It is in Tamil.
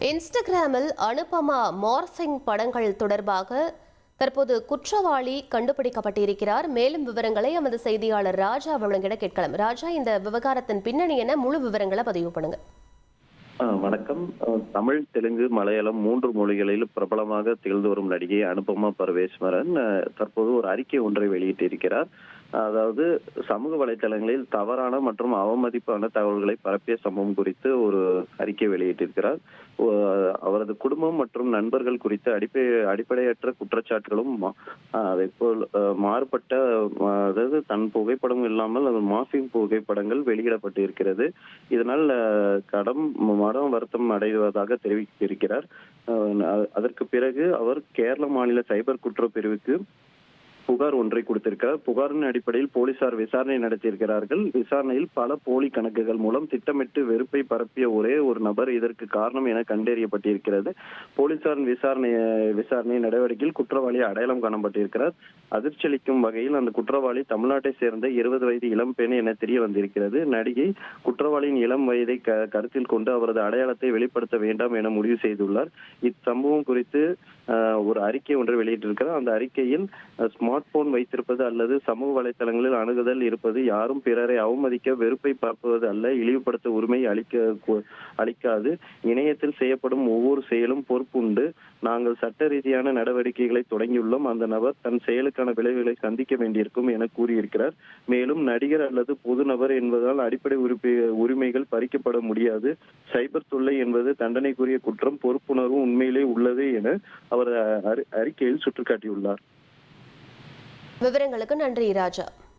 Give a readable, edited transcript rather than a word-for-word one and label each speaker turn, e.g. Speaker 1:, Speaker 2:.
Speaker 1: இன்ஸ்டாகிராமில் அனுபமா மார்பிங் படங்கள் தொடர்பாக தற்போது குற்றவாளி கண்டுபிடிக்கப்பட்டிருக்கிறார். மேலும் விவரங்களை எமது செய்தியாளர் ராஜா வழங்கிட கேட்கலாம். ராஜா, இந்த விவகாரத்தின் பின்னணி என முழு விவரங்களை பதிவு பண்ணுங்க.
Speaker 2: வணக்கம். தமிழ், தெலுங்கு, மலையாளம் 3 மொழிகளில் பிரபலமாக திகழ்ந்து வரும் நடிகை அனுபமா பரமேஸ்வரன் தற்போது ஒரு அறிக்கை ஒன்றை வெளியிட்டிருக்கிறார். அதாவது சமூக வலைதளங்களில் தவறான மற்றும் அவமதிப்பான தகவல்களை பரப்பிய சம்பவம் குறித்து ஒரு அறிக்கை வெளியிட்டிருக்கிறார். அவரது குடும்பம் மற்றும் நண்பர்கள் குறித்த அடிப்படையற்ற குற்றச்சாட்டுகளும் அதேபோல் மாறுபட்ட, அதாவது தன் புகைப்படம் இல்லாமல் மார்பிங் புகைப்படங்கள் வெளியிடப்பட்டு இருக்கிறது. இதனால் மனம் வருத்தம் அடைவதாக தெரிவித்திருக்கிறார். அதற்கு பிறகு அவர் கேரள மாநில சைபர் குற்றப்பிரிவுக்கு புகார் ஒன்றை கொடுத்திருக்கிறார். புகாரின் அடிப்படையில் போலீசார் விசாரணை நடத்தியிருக்கிறார்கள். விசாரணையில் பல போலி கணக்குகள் மூலம் திட்டமிட்டு வெறுப்பை பரப்பிய ஒரே ஒரு நபர் இதற்கு காரணம் என கண்டறியப்பட்டிருக்கிறது. போலீசாரின் விசாரணை நடவடிக்கையில் குற்றவாளி அடையாளம் காணப்பட்டிருக்கிறார். அதிர்ச்சியளிக்கும் வகையில் அந்த குற்றவாளி தமிழ்நாட்டை சேர்ந்த 20 வயது இளம் பெண் என தெரிய வந்திருக்கிறது. நடிகை குற்றவாளியின் இளம் வயதை கருத்தில் கொண்டு அவரது அடையாளத்தை வெளிப்படுத்த வேண்டாம் என முடிவு செய்துள்ளார். இச்சம்பவம் குறித்து ஒரு அறிக்கை ஒன்றை வெளியிட்டிருக்கிறார். அந்த அறிக்கையில் ஸ்மார்ட் போன் வைத்திருப்பது அல்லது சமூக வலைதளங்களில் அணுகுதல் இருப்பது யாரும் பிறரை அவமதிக்க, வெறுப்பை பரப்புவது அல்ல, இழிவுபடுத்த உரிமை அளிக்காது. இணையத்தில் செய்யப்படும் ஒவ்வொரு செயலும் பொறுப்புண்டு. நாங்கள் சட்ட ரீதியான நடவடிக்கைகளை தொடங்கியுள்ளோம். அந்த நபர் தன் செயலுக்கான விளைவுகளை சந்திக்க வேண்டியிருக்கும் என கூறியிருக்கிறார். மேலும் நடிகர் அல்லது பொது நபர் என்பதால் அடிப்படை உரிமைகள் பறிக்கப்பட முடியாது. சைபர் தொல்லை என்பது தண்டனைக்குரிய குற்றம். பொறுப்புணர்வு உண்மையிலே உள்ளது என அவர் அறிக்கையில் சுட்டிக்காட்டியுள்ளார்.
Speaker 1: விவரங்களுக்கு நன்றி ராஜா.